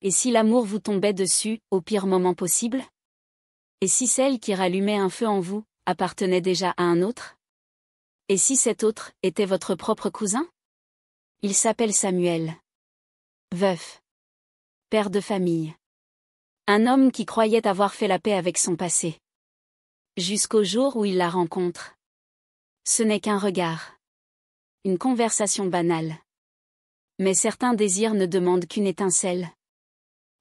Et si l'amour vous tombait dessus, au pire moment possible? Et si celle qui rallumait un feu en vous, appartenait déjà à un autre? Et si cet autre était votre propre cousin? Il s'appelle Samuel. Veuf. Père de famille. Un homme qui croyait avoir fait la paix avec son passé. Jusqu'au jour où il la rencontre. Ce n'est qu'un regard. Une conversation banale. Mais certains désirs ne demandent qu'une étincelle.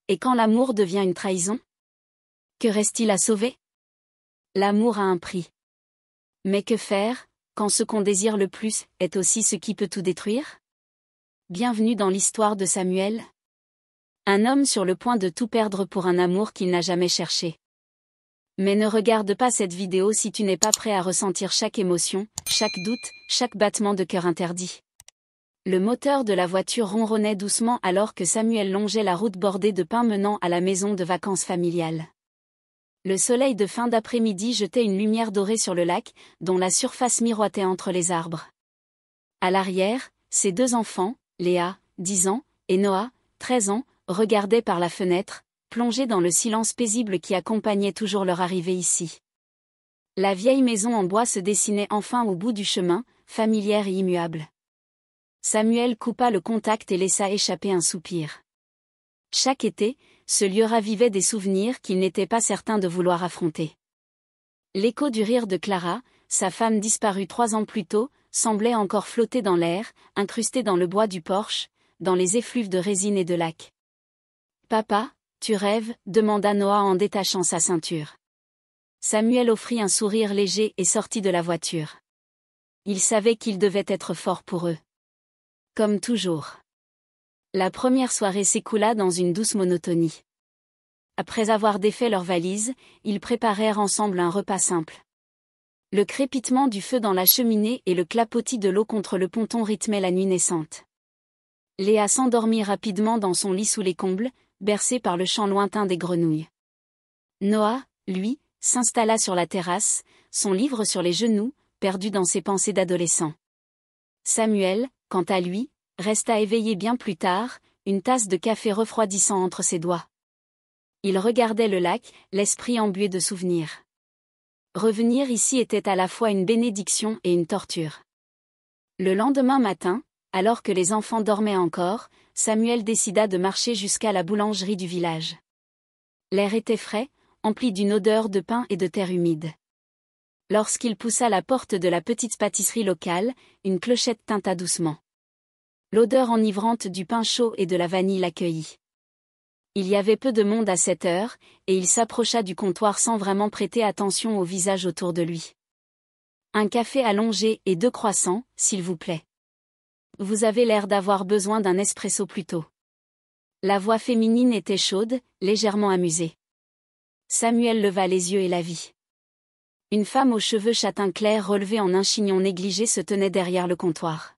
Et quand l'amour devient une trahison? Que reste-t-il à sauver? L'amour a un prix. Mais que faire, quand ce qu'on désire le plus est aussi ce qui peut tout détruire? Bienvenue dans l'histoire de Samuel. Un homme sur le point de tout perdre pour un amour qu'il n'a jamais cherché. Mais ne regarde pas cette vidéo si tu n'es pas prêt à ressentir chaque émotion, chaque doute, chaque battement de cœur interdit. Le moteur de la voiture ronronnait doucement alors que Samuel longeait la route bordée de pins menant à la maison de vacances familiale. Le soleil de fin d'après-midi jetait une lumière dorée sur le lac, dont la surface miroitait entre les arbres. À l'arrière, ses deux enfants, Léa, 10 ans, et Noah, 13 ans, regardaient par la fenêtre, plongés dans le silence paisible qui accompagnait toujours leur arrivée ici. La vieille maison en bois se dessinait enfin au bout du chemin, familière et immuable. Samuel coupa le contact et laissa échapper un soupir. Chaque été, ce lieu ravivait des souvenirs qu'il n'était pas certain de vouloir affronter. L'écho du rire de Clara, sa femme disparue 3 ans plus tôt, semblait encore flotter dans l'air, incrusté dans le bois du porche, dans les effluves de résine et de lac. « Papa, tu rêves ?» demanda Noah en détachant sa ceinture. Samuel offrit un sourire léger et sortit de la voiture. Il savait qu'il devait être fort pour eux. Comme toujours. La première soirée s'écoula dans une douce monotonie. Après avoir défait leurs valises, ils préparèrent ensemble un repas simple. Le crépitement du feu dans la cheminée et le clapotis de l'eau contre le ponton rythmaient la nuit naissante. Léa s'endormit rapidement dans son lit sous les combles, bercée par le chant lointain des grenouilles. Noah, lui, s'installa sur la terrasse, son livre sur les genoux, perdu dans ses pensées d'adolescent. Samuel, quant à lui, resta éveillé bien plus tard, une tasse de café refroidissant entre ses doigts. Il regardait le lac, l'esprit embué de souvenirs. Revenir ici était à la fois une bénédiction et une torture. Le lendemain matin, alors que les enfants dormaient encore, Samuel décida de marcher jusqu'à la boulangerie du village. L'air était frais, empli d'une odeur de pain et de terre humide. Lorsqu'il poussa la porte de la petite pâtisserie locale, une clochette tinta doucement. L'odeur enivrante du pain chaud et de la vanille l'accueillit. Il y avait peu de monde à cette heure, et il s'approcha du comptoir sans vraiment prêter attention au visage autour de lui. « Un café allongé et 2 croissants, s'il vous plaît. Vous avez l'air d'avoir besoin d'un espresso plus tôt. » La voix féminine était chaude, légèrement amusée. Samuel leva les yeux et la vit. Une femme aux cheveux châtain clair relevés en un chignon négligé se tenait derrière le comptoir.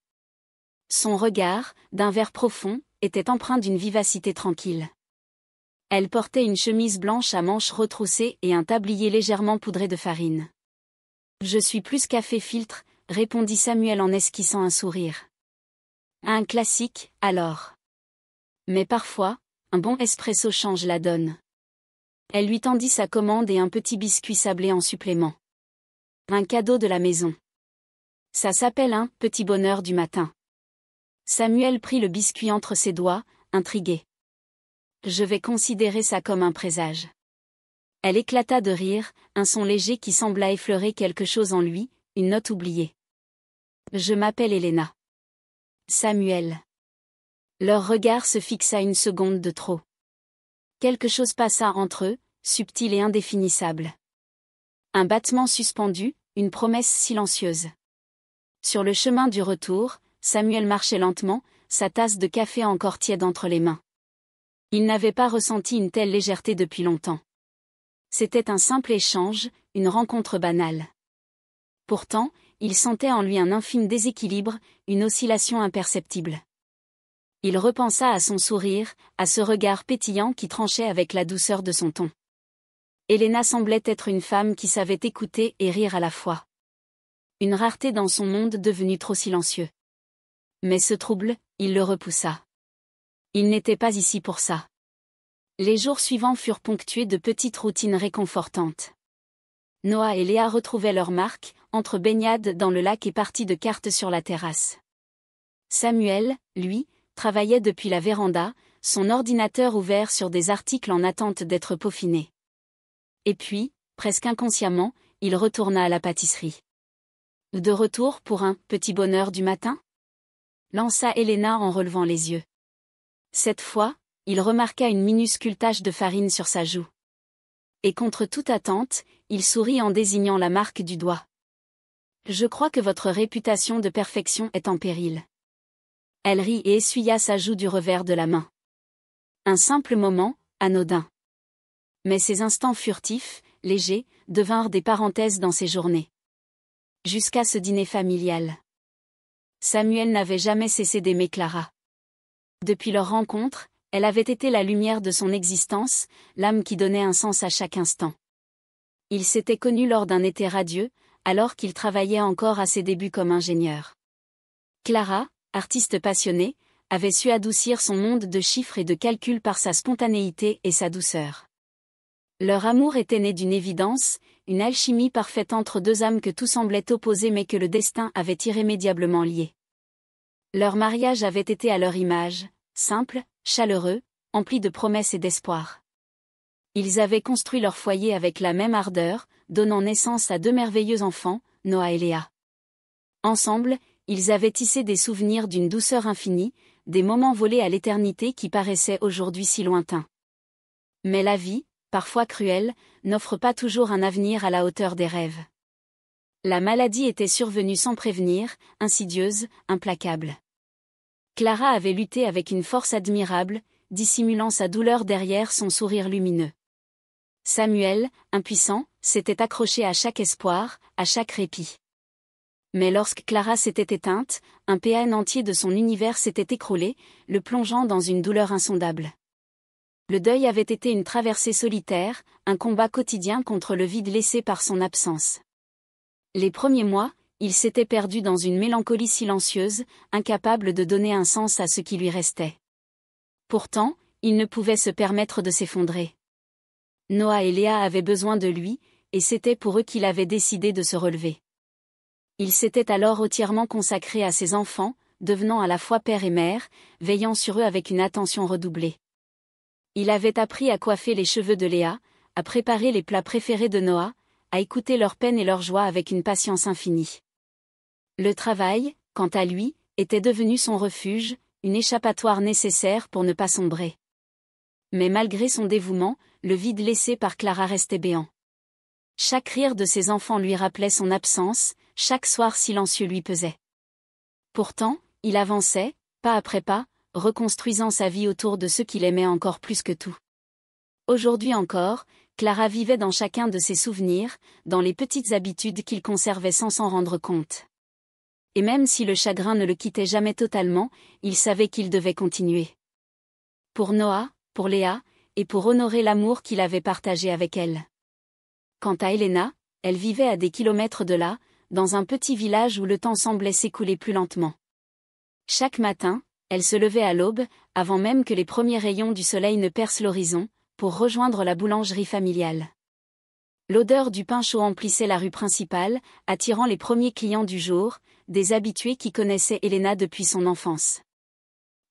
Son regard, d'un vert profond, était empreint d'une vivacité tranquille. Elle portait une chemise blanche à manches retroussées et un tablier légèrement poudré de farine. « Je suis plus café filtre », répondit Samuel en esquissant un sourire. « Un classique, alors. Mais parfois, un bon espresso change la donne. » Elle lui tendit sa commande et un petit biscuit sablé en supplément. Un cadeau de la maison. Ça s'appelle un « petit bonheur du matin ». Samuel prit le biscuit entre ses doigts, intrigué. Je vais considérer ça comme un présage. Elle éclata de rire, un son léger qui sembla effleurer quelque chose en lui, une note oubliée. Je m'appelle Elena. Samuel. Leur regard se fixa une seconde de trop. Quelque chose passa entre eux, subtil et indéfinissable. Un battement suspendu, une promesse silencieuse. Sur le chemin du retour, Samuel marchait lentement, sa tasse de café encore tiède entre les mains. Il n'avait pas ressenti une telle légèreté depuis longtemps. C'était un simple échange, une rencontre banale. Pourtant, il sentait en lui un infime déséquilibre, une oscillation imperceptible. Il repensa à son sourire, à ce regard pétillant qui tranchait avec la douceur de son ton. Elena semblait être une femme qui savait écouter et rire à la fois. Une rareté dans son monde devenu trop silencieux. Mais ce trouble, il le repoussa. Il n'était pas ici pour ça. Les jours suivants furent ponctués de petites routines réconfortantes. Noah et Léa retrouvaient leur Marc, entre baignades dans le lac et parties de cartes sur la terrasse. Samuel, lui, travaillait depuis la véranda, son ordinateur ouvert sur des articles en attente d'être peaufinés. Et puis, presque inconsciemment, il retourna à la pâtisserie. De retour pour un « petit bonheur du matin » lança Elena en relevant les yeux. Cette fois, il remarqua une minuscule tache de farine sur sa joue. Et contre toute attente, il sourit en désignant la marque du doigt. « Je crois que votre réputation de perfection est en péril. » Elle rit et essuya sa joue du revers de la main. Un simple moment, anodin. Mais ces instants furtifs, légers, devinrent des parenthèses dans ses journées. Jusqu'à ce dîner familial. Samuel n'avait jamais cessé d'aimer Clara. Depuis leur rencontre, elle avait été la lumière de son existence, l'âme qui donnait un sens à chaque instant. Ils s'étaient connus lors d'un été radieux, alors qu'il travaillait encore à ses débuts comme ingénieur. Clara, artiste passionnée, avait su adoucir son monde de chiffres et de calculs par sa spontanéité et sa douceur. Leur amour était né d'une évidence, une alchimie parfaite entre deux âmes que tout semblait opposer mais que le destin avait irrémédiablement liées. Leur mariage avait été à leur image, simple, chaleureux, empli de promesses et d'espoir. Ils avaient construit leur foyer avec la même ardeur, donnant naissance à deux merveilleux enfants, Noah et Léa. Ensemble, ils avaient tissé des souvenirs d'une douceur infinie, des moments volés à l'éternité qui paraissaient aujourd'hui si lointains. Mais la vie, parfois cruelle, n'offre pas toujours un avenir à la hauteur des rêves. La maladie était survenue sans prévenir, insidieuse, implacable. Clara avait lutté avec une force admirable, dissimulant sa douleur derrière son sourire lumineux. Samuel, impuissant, s'était accroché à chaque espoir, à chaque répit. Mais lorsque Clara s'était éteinte, un péan entier de son univers s'était écroulé, le plongeant dans une douleur insondable. Le deuil avait été une traversée solitaire, un combat quotidien contre le vide laissé par son absence. Les premiers mois, il s'était perdu dans une mélancolie silencieuse, incapable de donner un sens à ce qui lui restait. Pourtant, il ne pouvait se permettre de s'effondrer. Noah et Léa avaient besoin de lui, et c'était pour eux qu'il avait décidé de se relever. Il s'était alors entièrement consacré à ses enfants, devenant à la fois père et mère, veillant sur eux avec une attention redoublée. Il avait appris à coiffer les cheveux de Léa, à préparer les plats préférés de Noah, à écouter leurs peines et leurs joies avec une patience infinie. Le travail, quant à lui, était devenu son refuge, une échappatoire nécessaire pour ne pas sombrer. Mais malgré son dévouement, le vide laissé par Clara restait béant. Chaque rire de ses enfants lui rappelait son absence, chaque soir silencieux lui pesait. Pourtant, il avançait, pas après pas, reconstruisant sa vie autour de ceux qu'il aimait encore plus que tout. Aujourd'hui encore, Clara vivait dans chacun de ses souvenirs, dans les petites habitudes qu'il conservait sans s'en rendre compte. Et même si le chagrin ne le quittait jamais totalement, il savait qu'il devait continuer. Pour Noah, pour Léa, et pour honorer l'amour qu'il avait partagé avec elle. Quant à Elena, elle vivait à des kilomètres de là, dans un petit village où le temps semblait s'écouler plus lentement. Chaque matin, elle se levait à l'aube, avant même que les premiers rayons du soleil ne percent l'horizon, pour rejoindre la boulangerie familiale. L'odeur du pain chaud emplissait la rue principale, attirant les premiers clients du jour, des habitués qui connaissaient Elena depuis son enfance.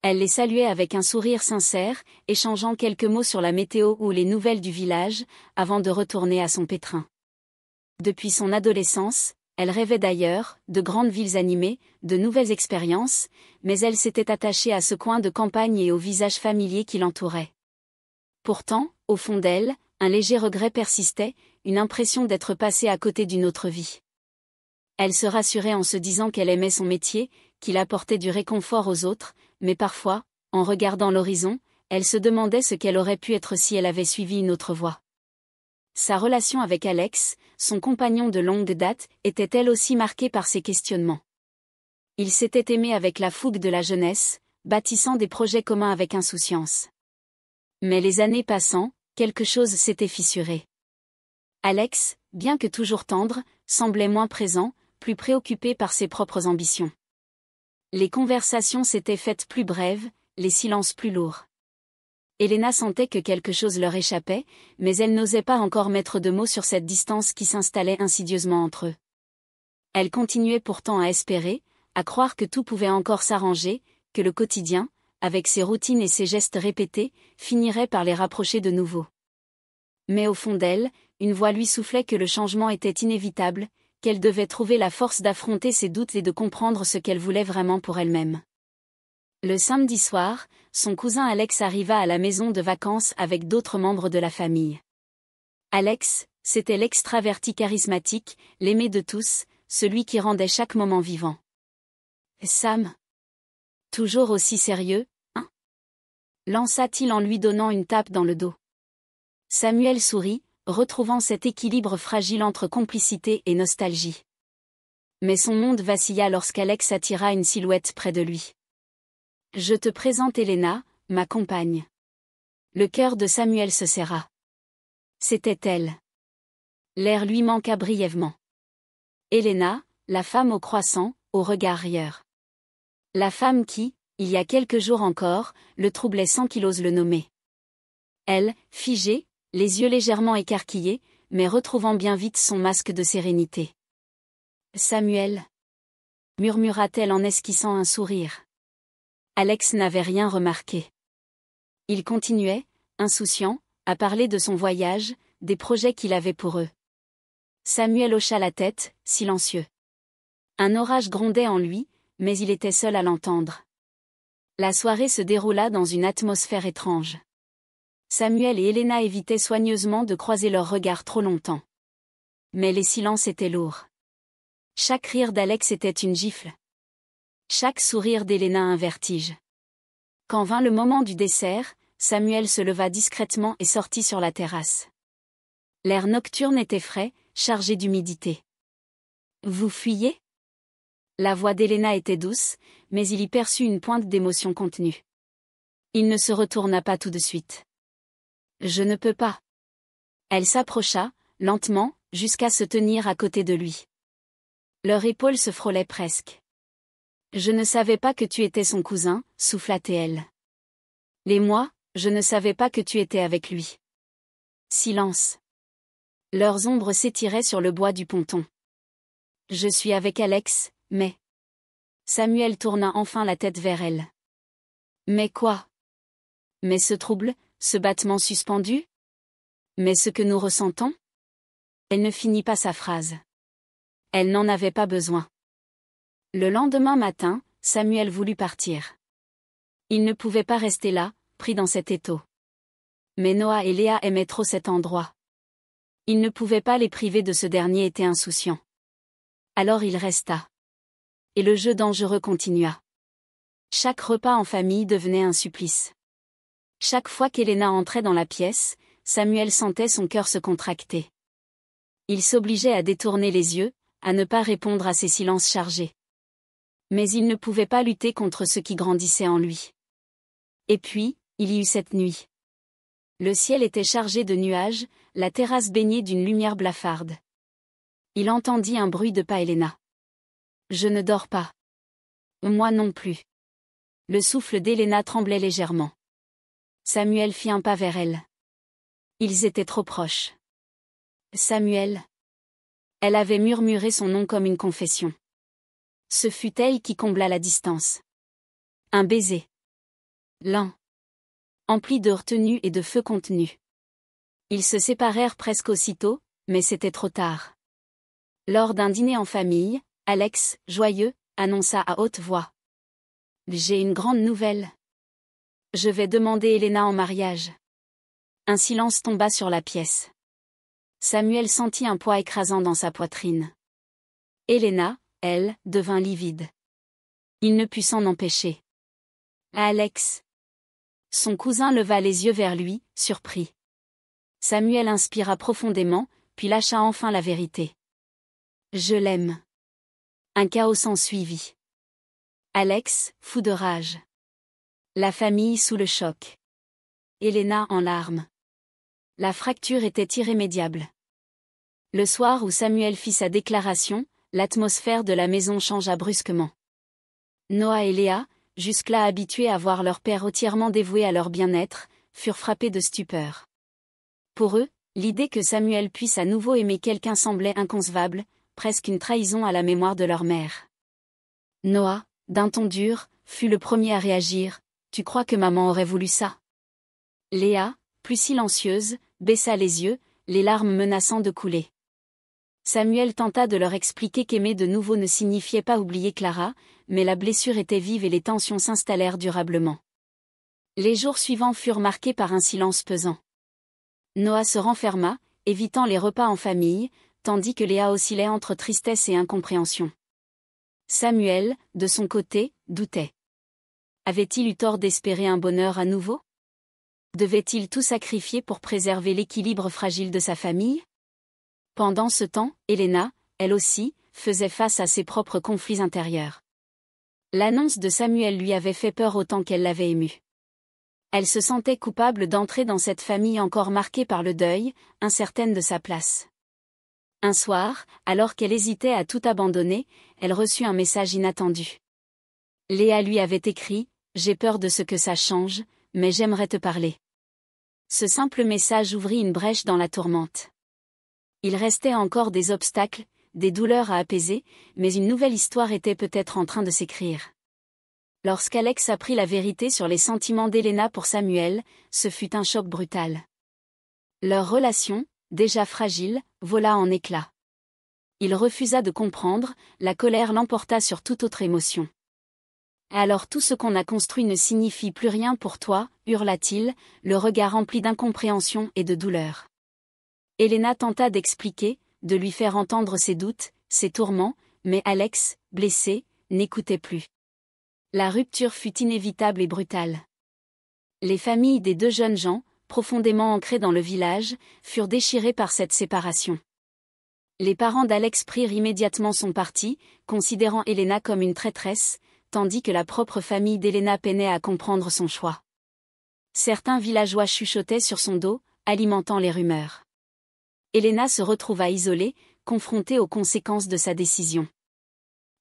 Elle les saluait avec un sourire sincère, échangeant quelques mots sur la météo ou les nouvelles du village, avant de retourner à son pétrin. Depuis son adolescence, elle rêvait d'ailleurs, de grandes villes animées, de nouvelles expériences, mais elle s'était attachée à ce coin de campagne et aux visages familiers qui l'entouraient. Pourtant, au fond d'elle, un léger regret persistait, une impression d'être passée à côté d'une autre vie. Elle se rassurait en se disant qu'elle aimait son métier, qu'il apportait du réconfort aux autres, mais parfois, en regardant l'horizon, elle se demandait ce qu'elle aurait pu être si elle avait suivi une autre voie. Sa relation avec Alex, son compagnon de longue date, était elle aussi marquée par ces questionnements. Ils s'étaient aimés avec la fougue de la jeunesse, bâtissant des projets communs avec insouciance. Mais les années passant, quelque chose s'était fissuré. Alex, bien que toujours tendre, semblait moins présent, plus préoccupé par ses propres ambitions. Les conversations s'étaient faites plus brèves, les silences plus lourds. Elena sentait que quelque chose leur échappait, mais elle n'osait pas encore mettre de mots sur cette distance qui s'installait insidieusement entre eux. Elle continuait pourtant à espérer, à croire que tout pouvait encore s'arranger, que le quotidien, avec ses routines et ses gestes répétés, finirait par les rapprocher de nouveau. Mais au fond d'elle, une voix lui soufflait que le changement était inévitable, qu'elle devait trouver la force d'affronter ses doutes et de comprendre ce qu'elle voulait vraiment pour elle-même. Le samedi soir, son cousin Alex arriva à la maison de vacances avec d'autres membres de la famille. Alex, c'était l'extraverti charismatique, l'aimé de tous, celui qui rendait chaque moment vivant. Sam. Toujours aussi sérieux, hein? Lança-t-il en lui donnant une tape dans le dos. Samuel sourit, retrouvant cet équilibre fragile entre complicité et nostalgie. Mais son monde vacilla lorsqu'Alex attira une silhouette près de lui. « Je te présente Elena, ma compagne. » Le cœur de Samuel se serra. C'était elle. L'air lui manqua brièvement. Elena, la femme au croissant, au regard rieur. La femme qui, il y a quelques jours encore, le troublait sans qu'il ose le nommer. Elle, figée, les yeux légèrement écarquillés, mais retrouvant bien vite son masque de sérénité. « Samuel » murmura-t-elle en esquissant un sourire. Alex n'avait rien remarqué. Il continuait, insouciant, à parler de son voyage, des projets qu'il avait pour eux. Samuel hocha la tête, silencieux. Un orage grondait en lui, mais il était seul à l'entendre. La soirée se déroula dans une atmosphère étrange. Samuel et Elena évitaient soigneusement de croiser leurs regards trop longtemps. Mais les silences étaient lourds. Chaque rire d'Alex était une gifle. Chaque sourire d'Elena un vertige. Quand vint le moment du dessert, Samuel se leva discrètement et sortit sur la terrasse. L'air nocturne était frais, chargé d'humidité. « Vous fuyez ?» La voix d'Elena était douce, mais il y perçut une pointe d'émotion contenue. Il ne se retourna pas tout de suite. « Je ne peux pas. » Elle s'approcha, lentement, jusqu'à se tenir à côté de lui. Leurs épaules se frôlaient presque. « Je ne savais pas que tu étais son cousin, » souffla-t-elle. « Et moi, je ne savais pas que tu étais avec lui. » Silence. Leurs ombres s'étiraient sur le bois du ponton. « Je suis avec Alex, mais... » Samuel tourna enfin la tête vers elle. « Mais quoi ? Mais ce trouble, ce battement suspendu ? Mais ce que nous ressentons ? » Elle ne finit pas sa phrase. Elle n'en avait pas besoin. Le lendemain matin, Samuel voulut partir. Il ne pouvait pas rester là, pris dans cet étau. Mais Noah et Léa aimaient trop cet endroit. Il ne pouvait pas les priver de ce dernier été insouciant. Alors il resta. Et le jeu dangereux continua. Chaque repas en famille devenait un supplice. Chaque fois qu'Elena entrait dans la pièce, Samuel sentait son cœur se contracter. Il s'obligeait à détourner les yeux, à ne pas répondre à ses silences chargés. Mais il ne pouvait pas lutter contre ce qui grandissait en lui. Et puis, il y eut cette nuit. Le ciel était chargé de nuages, la terrasse baignée d'une lumière blafarde. Il entendit un bruit de pas Elena. « Je ne dors pas. »« Moi non plus. » Le souffle d'Elena tremblait légèrement. Samuel fit un pas vers elle. Ils étaient trop proches. « Samuel » Elle avait murmuré son nom comme une confession. Ce fut elle qui combla la distance. Un baiser. Lent. Empli de retenue et de feu contenu. Ils se séparèrent presque aussitôt, mais c'était trop tard. Lors d'un dîner en famille, Alex, joyeux, annonça à haute voix. « J'ai une grande nouvelle. Je vais demander Elena en mariage. » Un silence tomba sur la pièce. Samuel sentit un poids écrasant dans sa poitrine. Elena, elle, devint livide. Il ne put s'en empêcher. « Alex !» Son cousin leva les yeux vers lui, surpris. Samuel inspira profondément, puis lâcha enfin la vérité. « Je l'aime. » Un chaos s'ensuivit. Alex, fou de rage. La famille sous le choc. Elena en larmes. La fracture était irrémédiable. Le soir où Samuel fit sa déclaration, l'atmosphère de la maison changea brusquement. Noah et Léa, jusque-là habitués à voir leur père entièrement dévoué à leur bien-être, furent frappés de stupeur. Pour eux, l'idée que Samuel puisse à nouveau aimer quelqu'un semblait inconcevable, presque une trahison à la mémoire de leur mère. Noah, d'un ton dur, fut le premier à réagir. « Tu crois que maman aurait voulu ça ?» Léa, plus silencieuse, baissa les yeux, les larmes menaçant de couler. Samuel tenta de leur expliquer qu'aimer de nouveau ne signifiait pas oublier Clara, mais la blessure était vive et les tensions s'installèrent durablement. Les jours suivants furent marqués par un silence pesant. Noah se renferma, évitant les repas en famille, tandis que Léa oscillait entre tristesse et incompréhension. Samuel, de son côté, doutait. Avait-il eu tort d'espérer un bonheur à nouveau ? Devait-il tout sacrifier pour préserver l'équilibre fragile de sa famille ? Pendant ce temps, Helena, elle aussi, faisait face à ses propres conflits intérieurs. L'annonce de Samuel lui avait fait peur autant qu'elle l'avait émue. Elle se sentait coupable d'entrer dans cette famille encore marquée par le deuil, incertaine de sa place. Un soir, alors qu'elle hésitait à tout abandonner, elle reçut un message inattendu. Léa lui avait écrit « J'ai peur de ce que ça change, mais j'aimerais te parler ». Ce simple message ouvrit une brèche dans la tourmente. Il restait encore des obstacles, des douleurs à apaiser, mais une nouvelle histoire était peut-être en train de s'écrire. Lorsqu'Alex apprit la vérité sur les sentiments d'Helena pour Samuel, ce fut un choc brutal. Leur relation, déjà fragile, vola en éclats. Il refusa de comprendre, la colère l'emporta sur toute autre émotion. « Alors tout ce qu'on a construit ne signifie plus rien pour toi » hurla-t-il, le regard rempli d'incompréhension et de douleur. Helena tenta d'expliquer, de lui faire entendre ses doutes, ses tourments, mais Alex, blessé, n'écoutait plus. La rupture fut inévitable et brutale. Les familles des deux jeunes gens, profondément ancrées dans le village, furent déchirées par cette séparation. Les parents d'Alex prirent immédiatement son parti, considérant Helena comme une traîtresse, tandis que la propre famille d'Helena peinait à comprendre son choix. Certains villageois chuchotaient sur son dos, alimentant les rumeurs. Helena se retrouva isolée, confrontée aux conséquences de sa décision.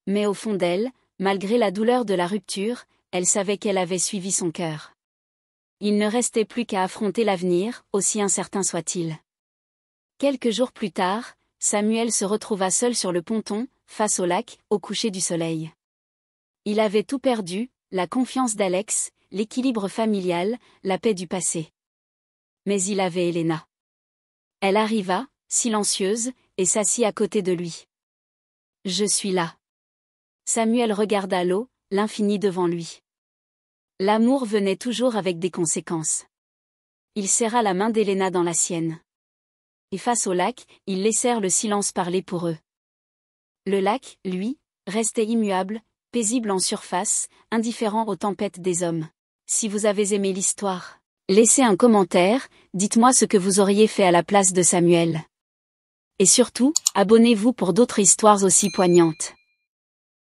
Mais au fond d'elle, malgré la douleur de la rupture, elle savait qu'elle avait suivi son cœur. Il ne restait plus qu'à affronter l'avenir, aussi incertain soit-il. Quelques jours plus tard, Samuel se retrouva seul sur le ponton, face au lac, au coucher du soleil. Il avait tout perdu, la confiance d'Alex, l'équilibre familial, la paix du passé. Mais il avait Helena. Elle arriva, silencieuse, et s'assit à côté de lui. « Je suis là. » Samuel regarda l'eau, l'infini devant lui. L'amour venait toujours avec des conséquences. Il serra la main d'Helena dans la sienne. Et face au lac, ils laissèrent le silence parler pour eux. Le lac, lui, restait immuable, paisible en surface, indifférent aux tempêtes des hommes. Si vous avez aimé l'histoire, laissez un commentaire, dites-moi ce que vous auriez fait à la place de Samuel. Et surtout, abonnez-vous pour d'autres histoires aussi poignantes.